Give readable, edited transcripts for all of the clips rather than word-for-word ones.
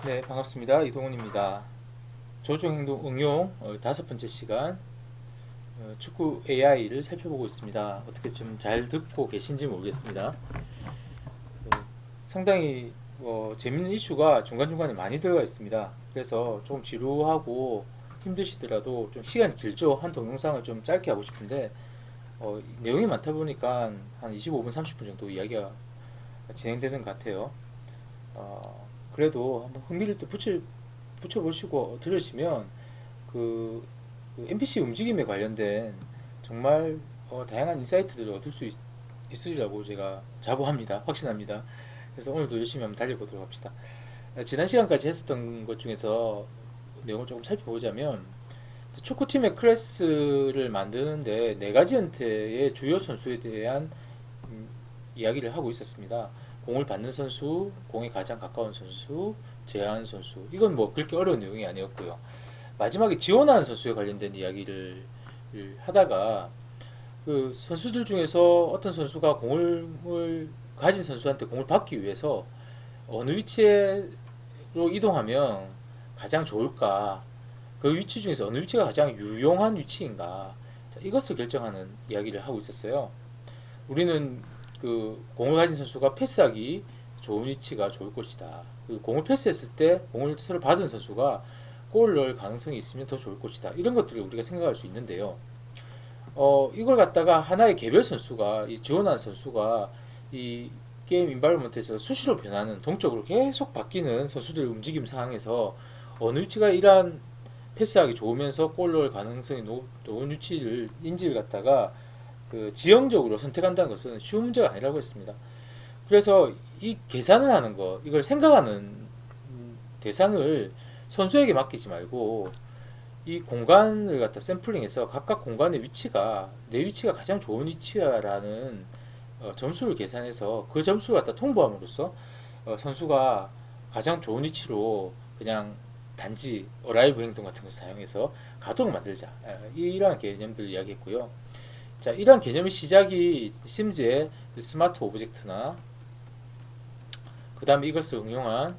네, 반갑습니다. 이동훈입니다. 조종행동 응용 다섯 번째 시간 축구 AI를 살펴보고 있습니다. 어떻게 좀 잘 듣고 계신지 모르겠습니다. 상당히 재밌는 이슈가 중간중간에 많이 들어가 있습니다. 그래서 조금 지루하고 힘드시더라도 좀 시간이 길죠. 한 동영상을 좀 짧게 하고 싶은데 내용이 많다 보니까 한 25분, 30분 정도 이야기가 진행되는 것 같아요. 그래도 한번 흥미를 또 붙여보시고 들으시면 그, 그 NPC 움직임에 관련된 정말 다양한 인사이트들을 얻을 수 있으리라고 제가 자부합니다. 확신합니다. 그래서 오늘도 열심히 한번 달려보도록 합시다. 지난 시간까지 했었던 것 중에서 내용을 조금 살펴보자면 축구팀의 클래스를 만드는데 네 가지 형태의 주요 선수에 대한 이야기를 하고 있었습니다. 공을 받는 선수, 공에 가장 가까운 선수, 제한 선수. 이건 뭐 그렇게 어려운 내용이 아니었고요. 마지막에 지원하는 선수에 관련된 이야기를 하다가 그 선수들 중에서 어떤 선수가 공을 가진 선수한테 공을 받기 위해서 어느 위치로 이동하면 가장 좋을까? 그 위치 중에서 어느 위치가 가장 유용한 위치인가? 자, 이것을 결정하는 이야기를 하고 있었어요. 우리는 그 공을 가진 선수가 패스하기 좋은 위치가 좋을 것이다. 그리고 공을 패스했을 때 공을 서로 받은 선수가 골을 넣을 가능성이 있으면 더 좋을 것이다. 이런 것들을 우리가 생각할 수 있는데요. 이걸 갖다가 하나의 개별 선수가, 이 지원하는 선수가 이 게임 인바이러먼트에서 수시로 변하는, 동적으로 계속 바뀌는 선수들 움직임 상황에서 어느 위치가 이러한 패스하기 좋으면서 골 넣을 가능성이 높은 위치를 인지를 갖다가 그 지형적으로 선택한다는 것은 쉬운 문제가 아니라고 했습니다. 그래서 이 계산을 하는 거, 이걸 생각하는 대상을 선수에게 맡기지 말고 이 공간을 갖다 샘플링해서 각각 공간의 위치가 내 위치가 가장 좋은 위치야라는 점수를 계산해서 그 점수를 갖다 통보함으로써 선수가 가장 좋은 위치로 그냥 단지 어라이브 행동 같은 걸 사용해서 가도록 만들자, 이러한 개념들을 이야기했고요. 자, 이러한 개념의 시작이 심즈의 스마트 오브젝트나 그 다음에 이것을 응용한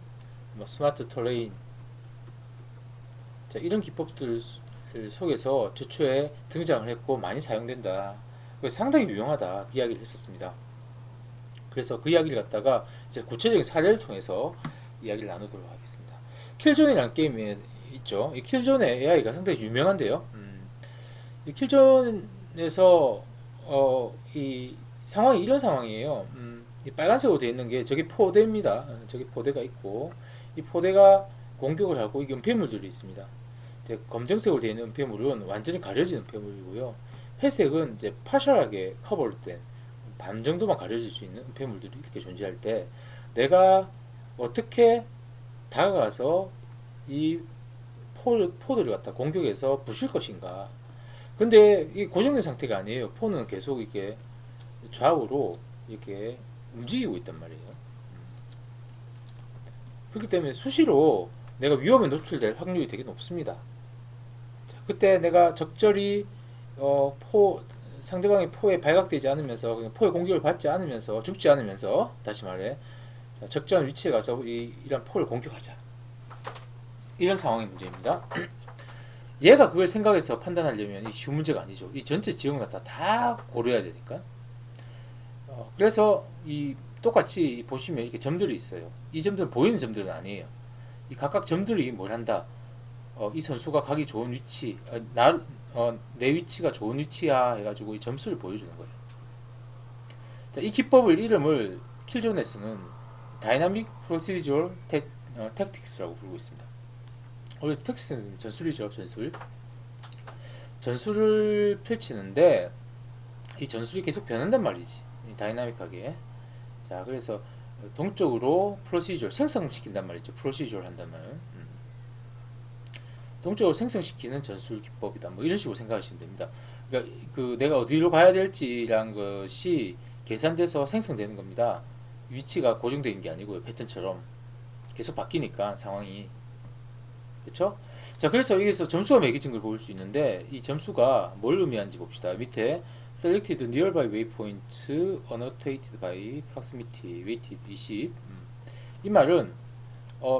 스마트 터레인, 자, 이런 기법들 속에서 최초에 등장을 했고 많이 사용된다. 상당히 유용하다 이야기를 했었습니다. 그래서 그 이야기를 갖다가 이제 구체적인 사례를 통해서 이야기를 나누도록 하겠습니다. 킬존이라는 게임이 있죠. 이 킬존의 AI가 상당히 유명한데요. 이 킬존에서 이 상황이 이런 상황이에요. 이 빨간색으로 되어 있는 게 저게 포대입니다. 저게 포대가 있고 이 포대가 공격을 하고 이게 은폐물들이 있습니다. 이제 검정색으로 되어 있는 은폐물은 완전히 가려진 은폐물이고요. 회색은 이제 파셜하게 커버된 반 정도만 가려질 수 있는 은폐물들이 이렇게 존재할 때 내가 어떻게 다가가서 이 포들을 갖다 공격해서 부실 것인가. 근데 이게 고정된 상태가 아니에요. 포는 계속 이렇게 좌우로 이렇게 움직이고 있단 말이에요. 그렇기 때문에 수시로 내가 위험에 노출될 확률이 되게 높습니다. 자, 그때 내가 적절히 상대방의 포에 발각되지 않으면서 그냥 포의 공격을 받지 않으면서 죽지 않으면서 다시 말해, 자, 적절한 위치에 가서 이런 포를 공격하자. 이런 상황의 문제입니다. 얘가 그걸 생각해서 판단하려면 쉬운 문제가 아니죠. 이 전체 지형을 갖다 다 고려해야 되니까. 그래서 이 똑같이 보시면 이렇게 점들이 있어요. 이 점들은 보이는 점들은 아니에요. 이 각각 점들이 뭘 한다. 이 선수가 가기 좋은 위치, 내 위치가 좋은 위치야 해가지고 이 점수를 보여주는 거예요. 자, 이 기법을 이름을 킬존에서는 다이나믹 프로시저럴 택틱스라고 부르고 있습니다. 원래 택틱스는 전술이죠, 전술. 전술을 펼치는데 이 전술이 계속 변한단 말이지. 다이나믹하게. 자, 그래서 동적으로 프로시저 생성시킨단 말이죠. 프로시저를 한다면 동적으로 생성시키는 전술 기법이다. 뭐 이런 식으로 생각하시면 됩니다. 그러니까 그 내가 어디로 가야 될지라는 것이 계산돼서 생성되는 겁니다. 위치가 고정되어 있는 게 아니고요. 패턴처럼 계속 바뀌니까 상황이. 그렇죠? 자, 그래서 여기서 점수가 매겨진 걸 볼 수 있는데 이 점수가 뭘 의미하는지 봅시다. 밑에 selected nearby waypoint annotated by proximity weighted 20. 이 말은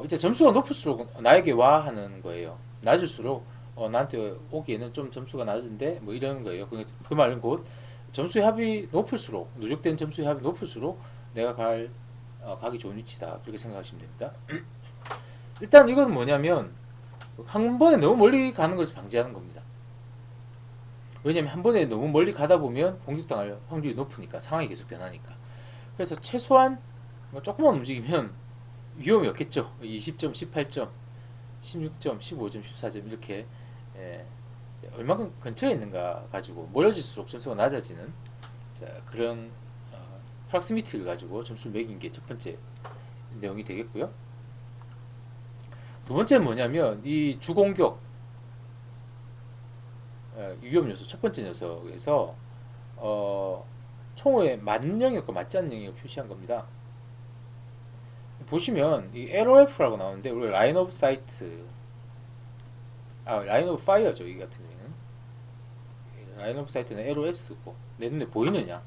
이제 점수가 높을수록 나에게 와 하는 거예요. 낮을수록 나한테 오기에는 좀 점수가 낮은데 뭐 이러는 거예요. 그 말은 곧 점수의 합이 높을수록 누적된 점수의 합이 높을수록 내가 가기 좋은 위치다 그렇게 생각하시면 됩니다. 일단 이건 뭐냐면 한 번에 너무 멀리 가는 것을 방지하는 겁니다. 왜냐면 한 번에 너무 멀리 가다 보면 공격당할 확률이 높으니까 상황이 계속 변하니까. 그래서 최소한 조금만 움직이면 위험이 없겠죠. 20점, 18점, 16점, 15점, 14점 이렇게 얼마큼 근처에 있는가 가지고 멀어질수록 점수가 낮아지는 그런 프락시미티를 가지고 점수를 매긴 게 첫 번째 내용이 되겠고요. 두 번째는 뭐냐면 이 주공격 위험 요소 첫 번째 녀석에서 총의 맞는 영역과 맞지 않는 영역을 표시한 겁니다. 보시면 이 LOF라고 나오는데 우리가 라인 오브 사이트 라인 오브 파이어죠. 이 같은 경우는 라인 오브 사이트는 LOS고 내 눈에 보이느냐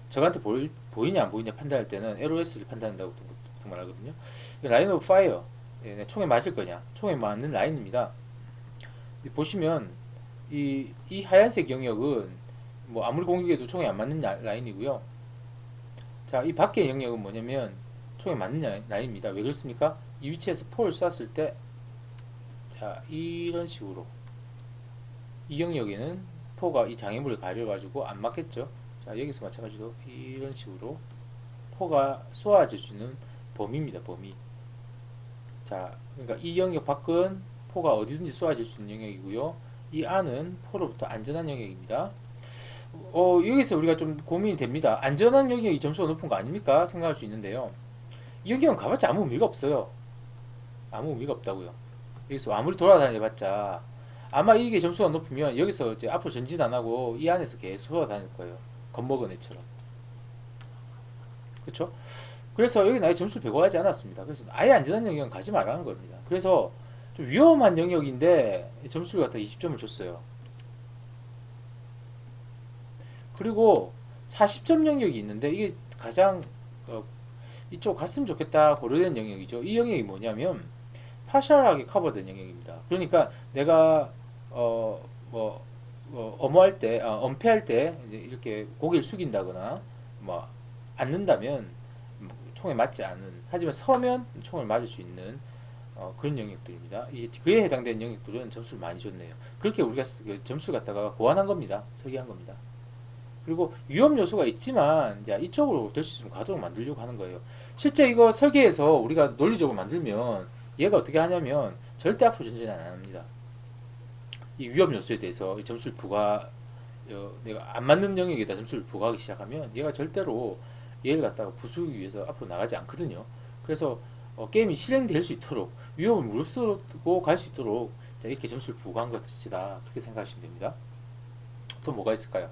적한테 보이냐 안 보이냐 판단할 때는 LOS를 판단한다고 보통 말하거든요. 라인 오브 파이어 총에 맞을 거냐 총에 맞는 라인입니다. 보시면 이 하얀색 영역은 뭐 아무리 공격해도 총에 안 맞는 라인이고요. 자, 이 밖의 영역은 뭐냐면 총에 맞는 라인입니다. 왜 그렇습니까? 이 위치에서 포를 쐈을 때 자, 이런 식으로 이 영역에는 포가 이 장애물을 가려가지고 안 맞겠죠. 자, 여기서 마찬가지로 이런 식으로 포가 쏘아질 수 있는 범위입니다. 범위. 자, 그러니까 이 영역 밖은 포가 어디든지 쏘아질 수 있는 영역이고요. 이 안은 포로부터 안전한 영역입니다. 여기서 우리가 좀 고민이 됩니다. 안전한 영역이 점수가 높은 거 아닙니까? 생각할 수 있는데요. 이 영역은 가봤자 아무 의미가 없어요. 아무 의미가 없다고요. 여기서 아무리 돌아다녀봤자 아마 이게 점수가 높으면 여기서 이제 앞으로 전진 안 하고 이 안에서 계속 돌아다닐 거예요. 겁먹은 애처럼. 그렇죠? 그래서 여기 나의 점수를 배고하지 않았습니다. 그래서 아예 안전한 영역은 가지 말라는 겁니다. 그래서 좀 위험한 영역인데 점수를 갖다 20점을 줬어요. 그리고 40점 영역이 있는데 이게 가장 이쪽 갔으면 좋겠다 고려된 영역이죠. 이 영역이 뭐냐면 파셜하게 커버된 영역입니다. 그러니까 내가 엄호할 때, 엄폐할 때 이렇게 고개를 숙인다거나 뭐 앉는다면 총에 맞지 않은 하지만 서면 총을 맞을 수 있는 그런 영역들입니다. 그에 해당되는 영역들은 점수를 많이 줬네요. 그렇게 우리가 점수를 갖다가 고안한 겁니다. 설계한 겁니다. 그리고 위험 요소가 있지만 이제 이쪽으로 될 수 있으면 가도록 만들려고 하는 거예요. 실제 이거 설계해서 우리가 논리적으로 만들면 얘가 어떻게 하냐면 절대 앞으로 전진 안 합니다. 이 위험 요소에 대해서 이 점수를 내가 안 맞는 영역에다 점수를 부과하기 시작하면 얘가 절대로 얘를 갖다가 부수기 위해서 앞으로 나가지 않거든요. 그래서 게임이 실행될 수 있도록 위험을 무릅쓰고 갈 수 있도록 이렇게 점수를 부과한 것이다. 그렇게 생각하시면 됩니다. 또 뭐가 있을까요?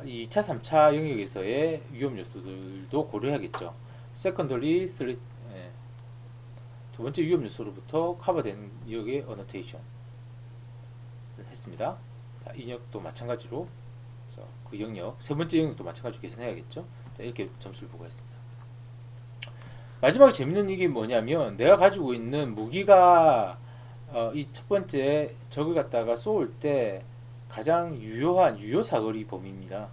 이 2차, 3차 영역에서의 위험 요소들도 고려해야겠죠. 세컨더리, 두 번째 위험 요소로부터 커버된 영역의 어노테이션을 했습니다. 자, 이 영역도 마찬가지로 그 영역, 세 번째 영역도 마찬가지로 계산해야겠죠. 자, 이렇게 점수를 부과했습니다. 마지막에 재밌는 이게 뭐냐면 내가 가지고 있는 무기가 이 첫 번째 적을 갖다가 쏘을 때 가장 유효한 유효 사거리 범위입니다.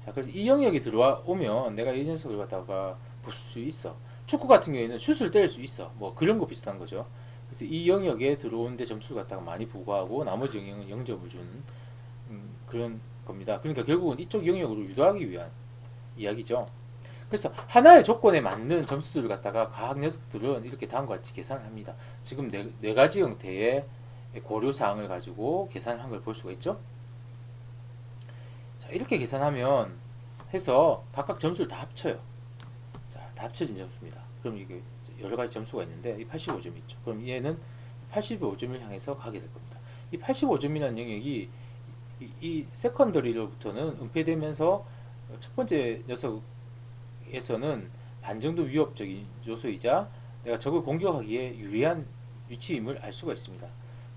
자, 그래서 이 영역에 들어오면 내가 이 녀석을 갖다가 부술 수 있어. 축구 같은 경우에는 슛을 때릴 수 있어. 뭐 그런 거 비슷한 거죠. 그래서 이 영역에 들어오는데 점수를 갖다가 많이 부과하고 나머지 영역은 0점을 주는 그런 겁니다. 그러니까 결국은 이쪽 영역으로 유도하기 위한 이야기죠. 그래서 하나의 조건에 맞는 점수들을 갖다가 과학 녀석들은 이렇게 다음과 같이 계산을 합니다. 지금 네 가지 형태의 고려사항을 가지고 계산을 한 걸 볼 수가 있죠. 자, 이렇게 계산하면 해서 각각 점수를 다 합쳐요. 자, 다 합쳐진 점수입니다. 그럼 이게 여러 가지 점수가 있는데 이 85점이 있죠. 그럼 얘는 85점을 향해서 가게 될 겁니다. 이 85점이라는 영역이 이 세컨더리로부터는 은폐되면서 첫 번째 녀석에서는 반 정도 위협적인 요소이자 내가 적을 공격하기에 유리한 위치임을 알 수가 있습니다.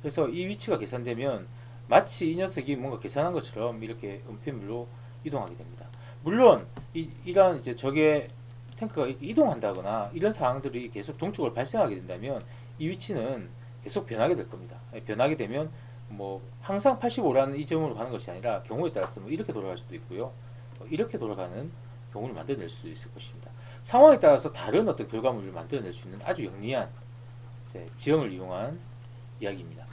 그래서 이 위치가 계산되면 마치 이 녀석이 뭔가 계산한 것처럼 이렇게 은폐물로 이동하게 됩니다. 물론 이러한 이제 적의 탱크가 이동한다거나 이런 상황들이 계속 동쪽으로 발생하게 된다면 이 위치는 계속 변하게 될 겁니다. 변하게 되면 뭐 항상 85라는 이 점으로 가는 것이 아니라 경우에 따라서 뭐 이렇게 돌아갈 수도 있고요. 이렇게 돌아가는 경우를 만들어낼 수도 있을 것입니다. 상황에 따라서 다른 어떤 결과물을 만들어낼 수 있는 아주 영리한 지형을 이용한 이야기입니다.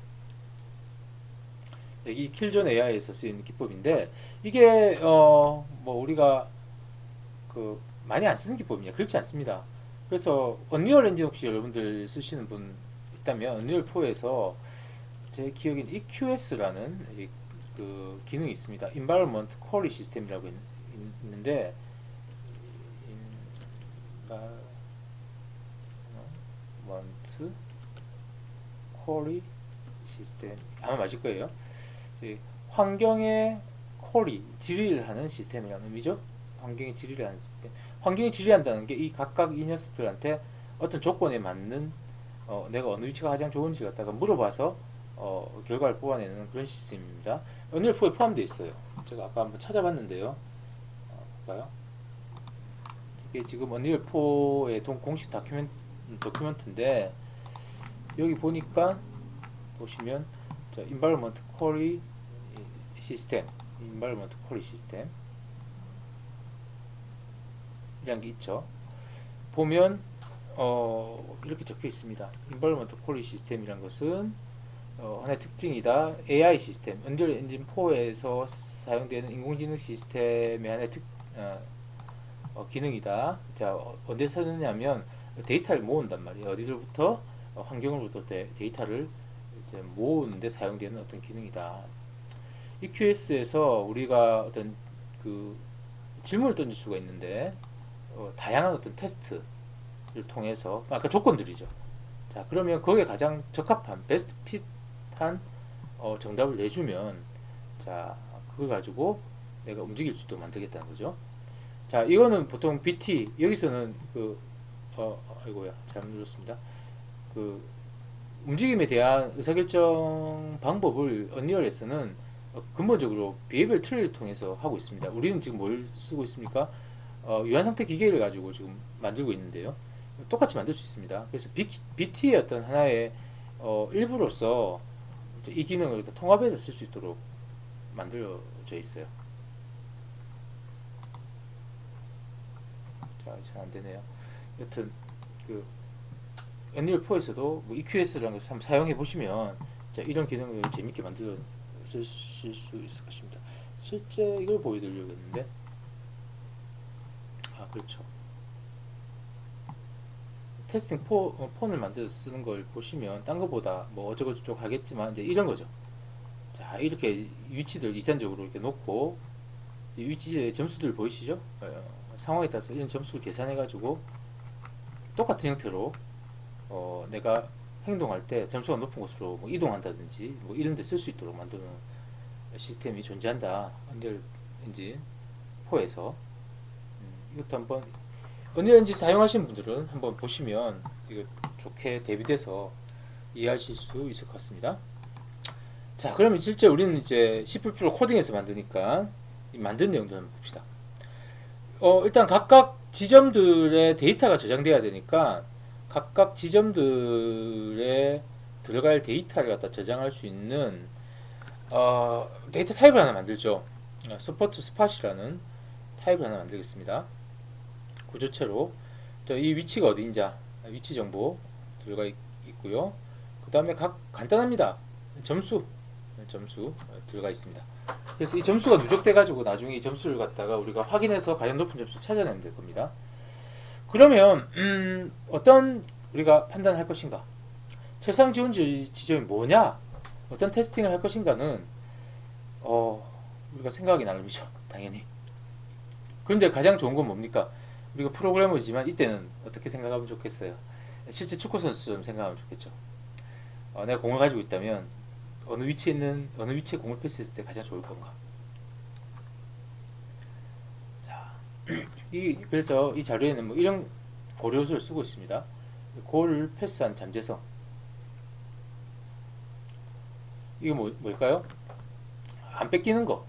이 킬존 AI에서 쓰이는 기법인데 이게 뭐 우리가 그 많이 안 쓰는 기법이냐? 그렇지 않습니다. 그래서 언리얼 엔진 혹시 여러분들 쓰시는 분 있다면 언리얼 4에서 제 기억엔 EQS라는 그 기능이 있습니다. Environment Query System이라고 있는데 Environment Query System 아마 맞을 거예요. 환경의 쿼리, 질의를 하는 시스템이라는 의미죠. 환경의 질의를 하는 시스템. 환경이 질의한다는 게 이 각각 이 녀석들한테 어떤 조건에 맞는 내가 어느 위치가 가장 좋은지 갖다가 물어봐서 결과를 뽑아내는 그런 시스템입니다. 언리얼 4에 포함되어 있어요. 제가 아까 한번 찾아봤는데요. 볼까요? 이게 지금 언리얼 4의 공식 도큐멘트인데 여기 보니까 보시면 Environment Query System, Environment Query System 이란 게 있죠. 보면 이렇게 적혀 있습니다. Environment Query System이란 것은 하나의 특징이다. AI 시스템, 언리얼 엔진 4에서 사용되는 인공지능 시스템의 하나의 기능이다. 자, 어디에 쓰느냐면 데이터를 모은단 말이에요. 어디서부터 환경으로부터 데이터를 모으는데 사용되는 어떤 기능이다. EQS에서 우리가 어떤 그 질문을 던질 수가 있는데 다양한 어떤 테스트를 통해서 아까 조건들이죠. 자, 그러면 거기에 가장 적합한 베스트 핏한 정답을 내주면 자, 그걸 가지고 내가 움직일 수 있도록 만들겠다는 거죠. 자, 이거는 보통 BT 여기서는 아이고야 잘못 눌렀습니다. 그 움직임에 대한 의사결정 방법을 언리얼에서는 근본적으로 비헤비얼 트리를 통해서 하고 있습니다. 우리는 지금 뭘 쓰고 있습니까? 유한상태 기계를 가지고 지금 만들고 있는데요. 똑같이 만들 수 있습니다. 그래서 BT의 어떤 하나의 일부로서 이 기능을 통합해서 쓸 수 있도록 만들어져 있어요. 자, 잘 안되네요. 여튼 언리얼 4에서도 뭐 EQS라는 것을 한번 사용해 보시면 자, 이런 기능을 재밌게 만들어 쓰실 수 있을 것입니다. 실제 이걸 보여드리려고 했는데 그렇죠. 테스팅 폰을 만들어서 쓰는 걸 보시면 딴 거보다 뭐 어쩌고저쩌고 하겠지만 이제 이런 거죠. 자, 이렇게 위치들 이산적으로 이렇게 놓고 이 위치의 점수들 보이시죠? 상황에 따라서 이런 점수를 계산해 가지고 똑같은 형태로 내가 행동할 때 점수가 높은 곳으로 뭐 이동한다든지 뭐 이런 데 쓸 수 있도록 만드는 시스템이 존재한다. 언리얼 엔진 4에서 이것도 한번 언리얼 엔진 사용하시는 분들은 한번 보시면 이거 좋게 대비돼서 이해하실 수 있을 것 같습니다. 자, 그러면 실제 우리는 이제 C++ 코딩에서 만드니까 이 만든 내용들 한번 봅시다. 일단 각각 지점들의 데이터가 저장돼야 되니까 각각 지점들에 들어갈 데이터를 갖다 저장할 수 있는 데이터 타입을 하나 만들죠. 서포트 스팟이라는 타입을 하나 만들겠습니다. 구조체로 이 위치가 어디인지 위치 정보 들어가 있고요. 그 다음에 간단합니다. 점수 들어가 있습니다. 그래서 이 점수가 누적돼 가지고 나중에 이 점수를 갖다가 우리가 확인해서 가장 높은 점수 찾아내면 될 겁니다. 그러면 어떤 우리가 판단할 것인가, 최상 지원 지점이 뭐냐, 어떤 테스팅을 할 것인가는 우리가 생각이 나름이죠, 당연히. 그런데 가장 좋은 건 뭡니까? 우리가 프로그래머지만 이때는 어떻게 생각하면 좋겠어요? 실제 축구 선수처럼 생각하면 좋겠죠. 내가 공을 가지고 있다면 어느 위치에 공을 패스했을 때 가장 좋을 건가? 자, 그래서 이 자료에는 뭐 이런 고려 요소를 쓰고 있습니다. 골 패스한 잠재성. 이게 뭘까요? 안 뺏기는 거.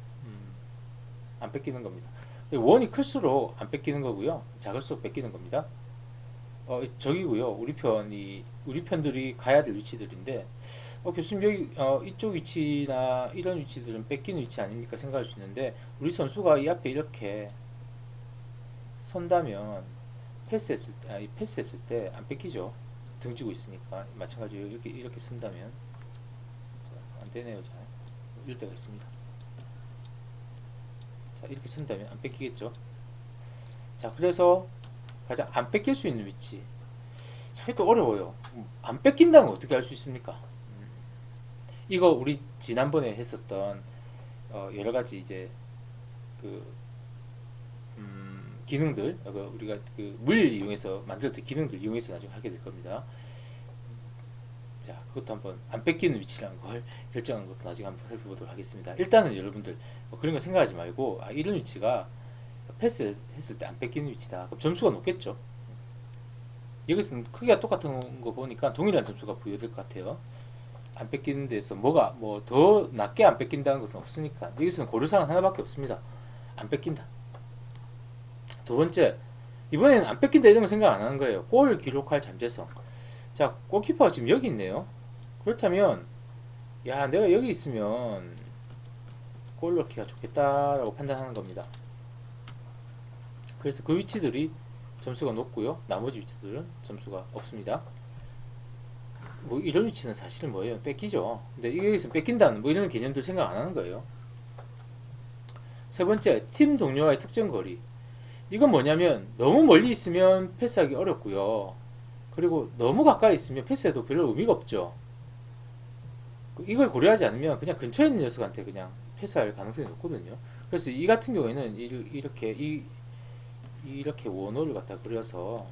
안 뺏기는 겁니다. 원이 클수록 안 뺏기는 거고요. 작을수록 뺏기는 겁니다. 저기고요. 우리 편들이 가야 될 위치들인데, 교수님 여기 이쪽 위치나 이런 위치들은 뺏기는 위치 아닙니까 생각할 수 있는데, 우리 선수가 이 앞에 이렇게 선다면 패스했을 때 안 뺏기죠. 등지고 있으니까. 마찬가지로 이렇게 선다면 안 되네요. 잘 이럴 때가 있습니다. 자, 이렇게 선다면 안 뺏기겠죠. 자, 그래서 가장 안 뺏길 수 있는 위치. 자, 이게 또 어려워요. 안 뺏긴다는 건 어떻게 할 수 있습니까? 이거 우리 지난번에 했었던 여러 가지 이제 그 기능들, 우리가 그 물리를 이용해서 만들었던 기능들 이용해서 나중에 하게 될 겁니다. 자, 그것도 한번 안 뺏기는 위치라는 걸 결정하는 것도 나중에 한번 살펴보도록 하겠습니다. 일단은 여러분들 그런 거 생각하지 말고, 이런 위치가 패스했을 때 안 뺏기는 위치다. 그럼 점수가 높겠죠. 여기서는 크기가 똑같은 거 보니까 동일한 점수가 부여될 것 같아요. 안 뺏기는 데서 뭐가 뭐 더 낮게 안 뺏긴다는 것은 없으니까 여기서는 고려사항은 하나밖에 없습니다. 안 뺏긴다. 두 번째, 이번에는 안 뺏긴다 이런 거 생각 안 하는 거예요. 골을 기록할 잠재성. 자, 골키퍼가 지금 여기 있네요. 그렇다면 야, 내가 여기 있으면 골 넣기가 좋겠다라고 판단하는 겁니다. 그래서 그 위치들이 점수가 높고요. 나머지 위치들은 점수가 없습니다. 뭐 이런 위치는 사실은 뭐예요? 뺏기죠. 근데 여기서 뺏긴다는 뭐 이런 개념들 생각 안 하는 거예요. 세 번째, 팀 동료와의 특정 거리. 이건 뭐냐면 너무 멀리 있으면 패스하기 어렵고요. 그리고 너무 가까이 있으면 패스해도 별로 의미가 없죠. 이걸 고려하지 않으면 그냥 근처에 있는 녀석한테 그냥 패스할 가능성이 높거든요. 그래서 이 같은 경우에는 이렇게 원호를 갖다 그려서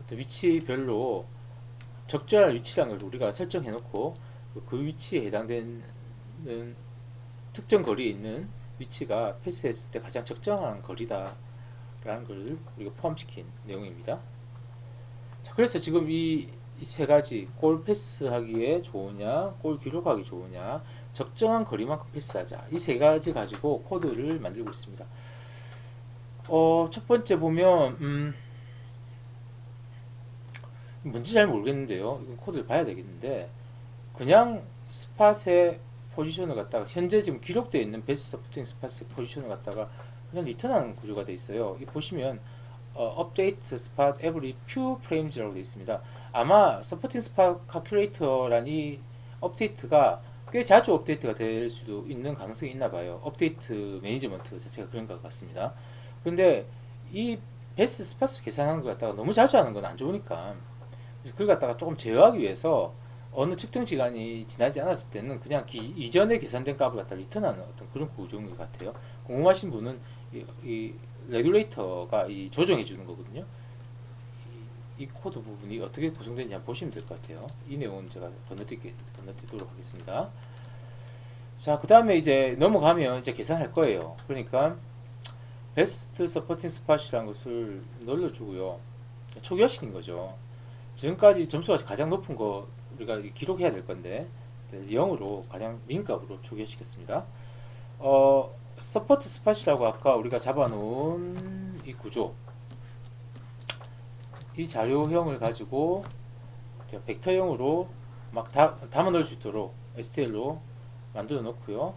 어떤 위치별로 적절한 위치라는 걸 우리가 설정해 놓고 그 위치에 해당되는 특정 거리에 있는 위치가 패스했을 때 가장 적정한 거리다 라는 걸 우리가 포함시킨 내용입니다. 자, 그래서 지금 이 세 가지, 골 패스하기에 좋으냐, 골 기록하기 좋으냐, 적정한 거리만큼 패스하자, 이 세 가지 가지고 코드를 만들고 있습니다. 첫 번째 보면 뭔지 잘 모르겠는데요. 이건 코드를 봐야 되겠는데, 그냥 스팟의 포지션을 갖다가 현재 지금 기록되어 있는 베스트 서포팅 스팟의 포지션을 갖다가 그냥 리턴하는 구조가 되어 있어요. 이 보시면 update spot every few frames라고 되어 있습니다. 아마 서포팅 스팟 calculator란 이 업데이트가 꽤 자주 업데이트가 될 수도 있는 가능성이 있나 봐요. 업데이트 매니지먼트 자체가 그런 것 같습니다. 근데 이 베스트 스팟을 계산하는 것 갖다가 너무 자주 하는 건 안 좋으니까, 그래서 그걸 갖다가 조금 제어하기 위해서 어느 측정 시간이 지나지 않았을 때는 그냥 이전에 계산된 값을 갖다 리턴하는 어떤 그런 구조인 것 같아요. 궁금하신 분은 이 레귤레이터가 조정해 주는 거거든요. 이 코드 부분이 어떻게 구성되는지 한번 보시면 될 것 같아요. 이 내용은 제가 건너뛰도록 하겠습니다. 자, 그 다음에 이제 넘어가면 이제 계산할 거예요. 그러니까 베스트 서포팅 스팟이라는 것을 눌러주고요. 초기화시킨 거죠. 지금까지 점수가 가장 높은 거 우리가 기록해야 될 건데 0으로 가장 민값으로 초기화시켰습니다. 서포트 스팟이라고 아까 우리가 잡아놓은 이 구조, 이 자료형을 가지고 벡터형으로 막 담아 넣을 수 있도록 STL로 만들어 놓고요.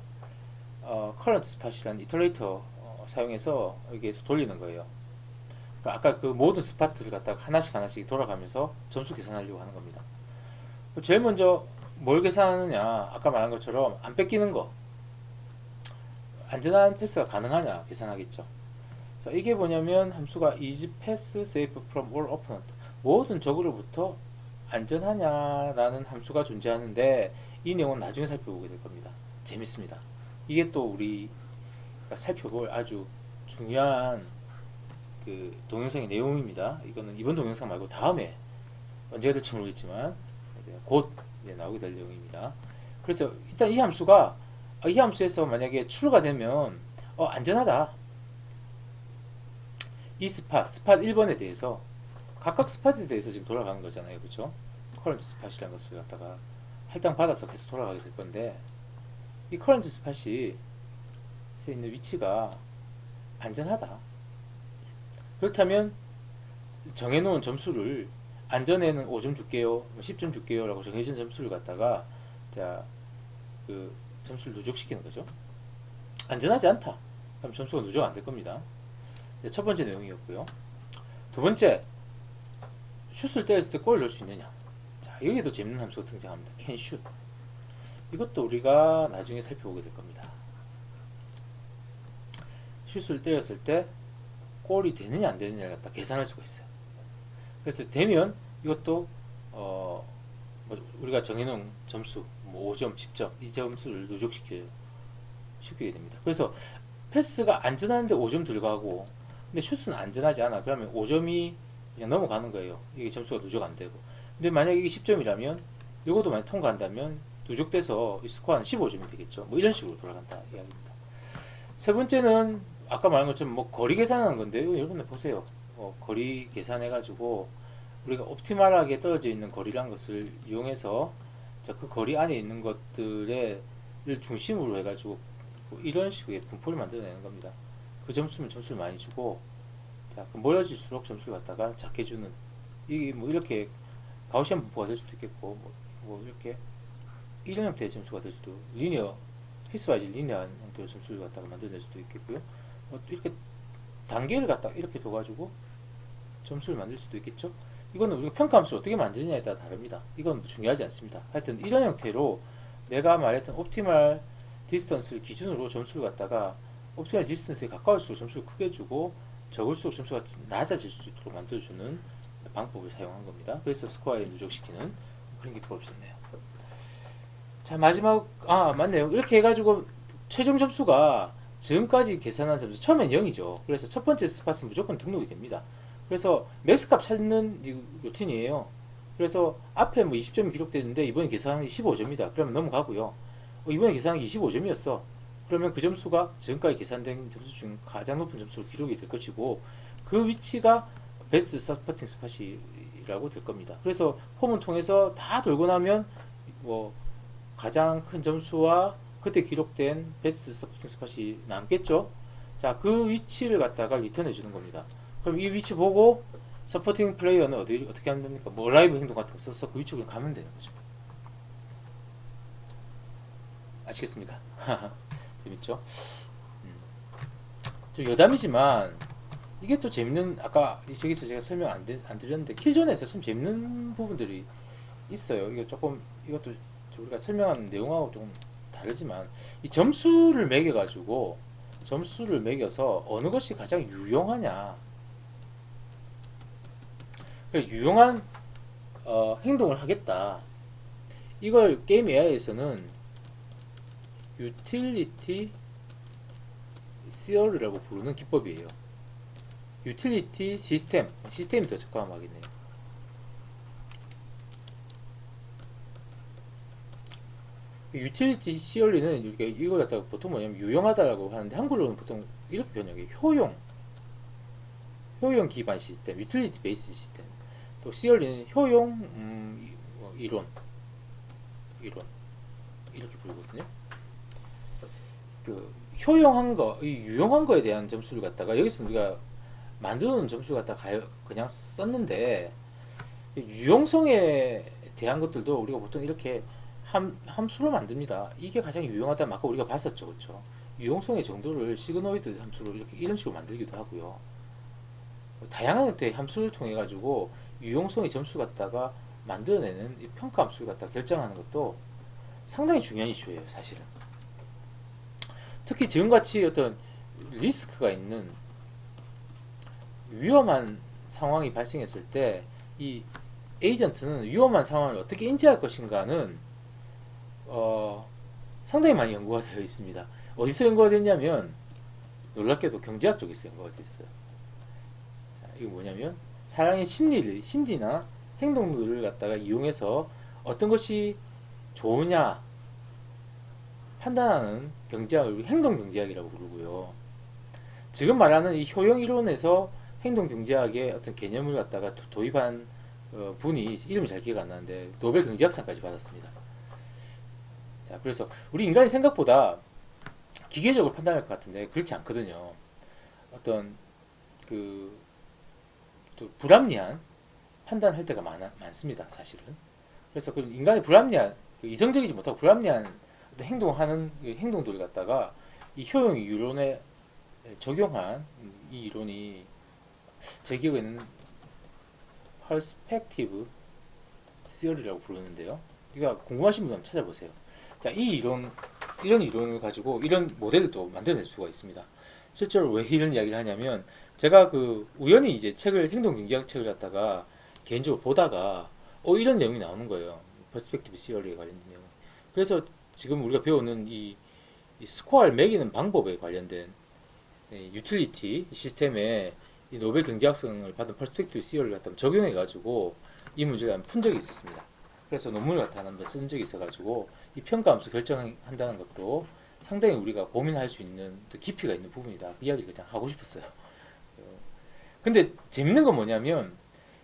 current 스팟이라는 이터레이터 사용해서 여기에서 돌리는 거예요. 그러니까 아까 그 모든 스팟들을 갖다가 하나씩 돌아가면서 점수 계산하려고 하는 겁니다. 제일 먼저 뭘 계산하느냐, 아까 말한 것처럼 안 뺏기는 거, 안전한 패스가 가능하냐 계산하겠죠. 자, 이게 뭐냐면 함수가 is pass safe from all opponent, 모든 적으로부터 안전하냐라는 함수가 존재하는데, 이 내용은 나중에 살펴보게 될 겁니다. 재밌습니다. 이게 또 우리가 살펴볼 아주 중요한 그 동영상의 내용입니다. 이거는 이번 동영상 말고 다음에 언제가 될지 모르겠지만 곧 나오게 될 내용입니다. 그래서 일단 이 함수에서 만약에 true가 되면 안전하다. 이 스팟 1번에 대해서 각각 스팟에 대해서 지금 돌아가는 거잖아요. 그렇죠? 커런트 스팟이라는 것을 갖다가 할당 받아서 계속 돌아가게 될 건데, 이 커런트 스팟이 있는 위치가 안전하다. 그렇다면 정해놓은 점수를 안전에는 5점 줄게요, 10점 줄게요 라고 정해진 점수를 갖다가 그 점수를 누적시키는 거죠. 안전하지 않다. 그럼 점수가 누적 안 될 겁니다. 첫 번째 내용이었고요. 두 번째, 슛을 때렸을 때 골을 넣을 수 있느냐. 자, 여기도 재밌는 함수가 등장합니다. can shoot. 이것도 우리가 나중에 살펴보게 될 겁니다. 슛을 때렸을 때 골이 되느냐 안 되느냐를 갖다 계산할 수가 있어요. 그래서 되면 이것도 우리가 정해놓은 점수 5점, 10점 이 점수를 누적시키게 됩니다. 그래서 패스가 안전한데 5점 들어가고 근데 슛은 안전하지 않아. 그러면 5점이 그냥 넘어가는 거예요. 이게 점수가 누적 안 되고. 근데 만약에 이게 10점이라면 이것도 만약 통과한다면 누적돼서 이 스코어는 15점이 되겠죠. 뭐 이런 식으로 돌아간다 이야기입니다. 세 번째는 아까 말한 것처럼 뭐 거리 계산하는 건데요. 여러분들 보세요. 거리 계산해가지고 우리가 옵티멀하게 떨어져 있는 거리라는 것을 이용해서 그 거리 안에 있는 것들을 중심으로 해가지고 뭐 이런 식의 분포를 만들어내는 겁니다. 그 점수면 점수를 많이 주고 그 멀어질수록 점수를 갖다가 작게 주는, 이게 뭐 이렇게 가우시안 분포가 될 수도 있겠고 뭐 이렇게 이런 형태의 점수가 될 수도, 리니어 피스와이즈 리니어한 형태의 점수를 갖다가 만들어낼 수도 있겠고요. 이렇게 단계를 갖다가 이렇게 둬가지고 점수를 만들 수도 있겠죠. 이거는 우리가 평가함수를 어떻게 만드느냐에 따라 다릅니다. 이건 중요하지 않습니다. 하여튼 이런 형태로 내가 말했던 옵티멀 디스턴스를 기준으로 점수를 갖다가 옵티멀 디스턴스에 가까울수록 점수를 크게 주고 적을수록 점수가 낮아질 수 있도록 만들어주는 방법을 사용한 겁니다. 그래서 스코어에 누적시키는 그런 기법을 썼네요. 자, 마지막 맞네요. 이렇게 해가지고 최종 점수가 지금까지 계산한 점수 처음엔 0이죠. 그래서 첫 번째 스팟은 무조건 등록이 됩니다. 그래서 맥스값 찾는 루틴이에요. 그래서 앞에 뭐 20점이 기록되는데 이번에 계산한 게 15점이다. 그러면 넘어가고요. 이번에 계산한 게 25점이었어. 그러면 그 점수가 지금까지 계산된 점수 중 가장 높은 점수로 기록이 될 것이고 그 위치가 베스트 서포팅 스팟이라고 될 겁니다. 그래서 폼을 통해서 다 돌고 나면 뭐 가장 큰 점수와 그때 기록된 베스트 서포팅 스팟이 남겠죠. 자, 그 위치를 갖다가 리턴해 주는 겁니다. 그럼 이 위치 보고 서포팅 플레이어는 어떻게 하면 됩니까? 뭐 라이브 행동 같은 거 써서 그 위쪽으로 가면 되는 거죠. 아시겠습니까? 재밌죠? 좀 여담이지만 이게 또 재밌는, 아까 저기서 제가 설명 안 드렸는데 킬존에서 참 재밌는 부분들이 있어요. 이거 조금, 이것도 우리가 설명한 내용하고 조금 다르지만 이 점수를 매겨가지고 점수를 매겨서 어느 것이 가장 유용하냐, 유용한 행동을 하겠다, 이걸 게임 AI에서는 유틸리티 시어리라고 부르는 기법이에요. 유틸리티 시스템이 더 적합하겠네요. 유틸리티 시어리는 우리가 이걸 갖다가 보통 뭐냐면 유용하다라고 하는데 한글로는 보통 이렇게 번역해요. 효용 기반 시스템, 유틸리티 베이스 시스템. 또 시어리는 효용 이론 이렇게 부르거든요. 그 효용한 거, 유용한 거에 대한 점수를 갖다가 여기서 우리가 만들어 놓은 점수를 갖다가 그냥 썼는데 유용성에 대한 것들도 우리가 보통 이렇게 함수로 만듭니다. 이게 가장 유용하다면 아까 우리가 봤었죠, 그렇죠? 유용성의 정도를 시그노이드 함수로 이런 식으로 만들기도 하고요. 다양한 형태의 함수를 통해 가지고 유용성의 점수 갖다가 만들어내는 이 평가 함수를 갖다가 결정하는 것도 상당히 중요한 이슈예요, 사실은. 특히 지금같이 어떤 리스크가 있는 위험한 상황이 발생했을 때 이 에이전트는 위험한 상황을 어떻게 인지할 것인가는 상당히 많이 연구가 되어 있습니다. 어디서 연구가 됐냐면 놀랍게도 경제학 쪽에서 연구가 됐어요. 자, 이게 뭐냐면 사람의 심리나 행동들을 갖다가 이용해서 어떤 것이 좋으냐 판단하는 경제학을 행동 경제학이라고 부르고요. 지금 말하는 이 효용 이론에서 행동 경제학의 어떤 개념을 갖다가 도입한 분이 이름이 잘 기억 안 나는데 노벨 경제학상까지 받았습니다. 자, 그래서 우리 인간이 생각보다 기계적으로 판단할 것 같은데 그렇지 않거든요. 어떤 그 또 불합리한 판단할 때가 많습니다, 사실은. 그래서 그 인간의 불합리한 그 이성적이지 못하고 불합리한 어떤 행동하는 그 행동들을 갖다가 이 효용 이론에 적용한 이 이론이 제 기억에는 퍼스펙티브 시어리라고 부르는데요. 이거 궁금하신 분 한번 찾아보세요. 자, 이런 이론을 가지고 이런 모델을 또 만들어낼 수가 있습니다. 실제로 왜 이런 이야기를 하냐면 제가 그 우연히 이제 책을 행동 경제학 책을 갖다가 개인적으로 보다가 이런 내용이 나오는 거예요. 퍼스펙티브 시어리에 관련된 내용. 그래서 지금 우리가 배우는 이 스코어를 매기는 방법에 관련된 유틸리티 시스템에 이 노벨 경제학상을 받은 퍼스펙티브 시어리를 갖다 적용해 가지고 이 문제를 한번 푼 적이 있었습니다. 그래서 논문을 갖다 한번 쓴 적이 있어가지고 이 평가함수 결정한다는 것도 상당히 우리가 고민할 수 있는 또 깊이가 있는 부분이다. 그 이야기를 그냥 하고 싶었어요. 근데 재밌는 건 뭐냐면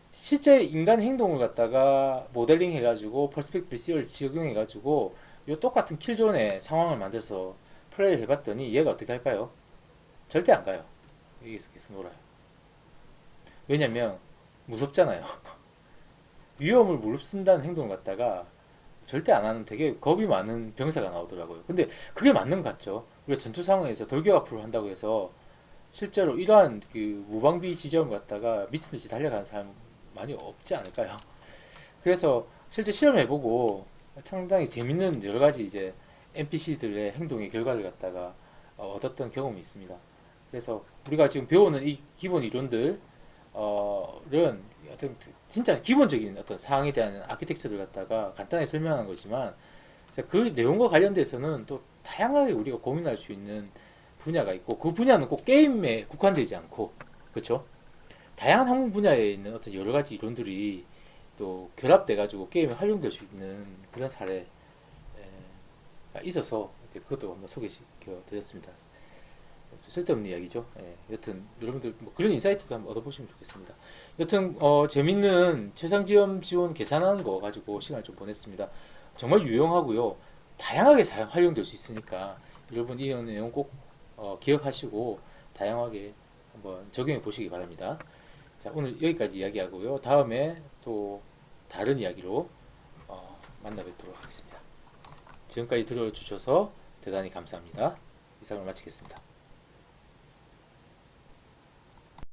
실제 인간 행동을 갖다가 모델링 해가지고 퍼스펙티브 시어를 적용해가지고 이 똑같은 킬존의 상황을 만들어서 플레이를 해봤더니 얘가 어떻게 할까요? 절대 안 가요. 여기서 계속 놀아요. 왜냐면 무섭잖아요. 위험을 무릅쓴다는 행동을 갖다가 절대 안 하는 되게 겁이 많은 병사가 나오더라고요. 근데 그게 맞는 것 같죠. 우리가 전투 상황에서 돌격앞으로 한다고 해서 실제로 이러한 그 무방비 지점을 갖다가 미친 듯이 달려가는 사람 많이 없지 않을까요? 그래서 실제 실험해보고 상당히 재밌는 여러 가지 이제 NPC들의 행동의 결과를 갖다가 얻었던 경험이 있습니다. 그래서 우리가 지금 배우는 이 기본 이론들은 어떤 진짜 기본적인 어떤 사항에 대한 아키텍처를 갖다가 간단하게 설명하는 거지만 그 내용과 관련돼서는 또 다양하게 우리가 고민할 수 있는 분야가 있고 그 분야는 꼭 게임에 국한되지 않고 그렇죠? 다양한 학문 분야에 있는 어떤 여러 가지 이론들이 또 결합돼 가지고 게임에 활용될 수 있는 그런 사례가 있어서 이제 그것도 한번 소개시켜 드렸습니다. 쓸데없는 이야기죠. 예, 여튼 여러분들 뭐 그런 인사이트도 한번 얻어보시면 좋겠습니다. 여튼 재밌는 최상지원 지원 계산하는 거 가지고 시간을 좀 보냈습니다. 정말 유용하고요. 다양하게 활용될 수 있으니까 여러분 이 내용 꼭 기억하시고 다양하게 한번 적용해 보시기 바랍니다. 자, 오늘 여기까지 이야기하고요. 다음에 또 다른 이야기로 만나 뵙도록 하겠습니다. 지금까지 들어주셔서 대단히 감사합니다. 이상을 마치겠습니다.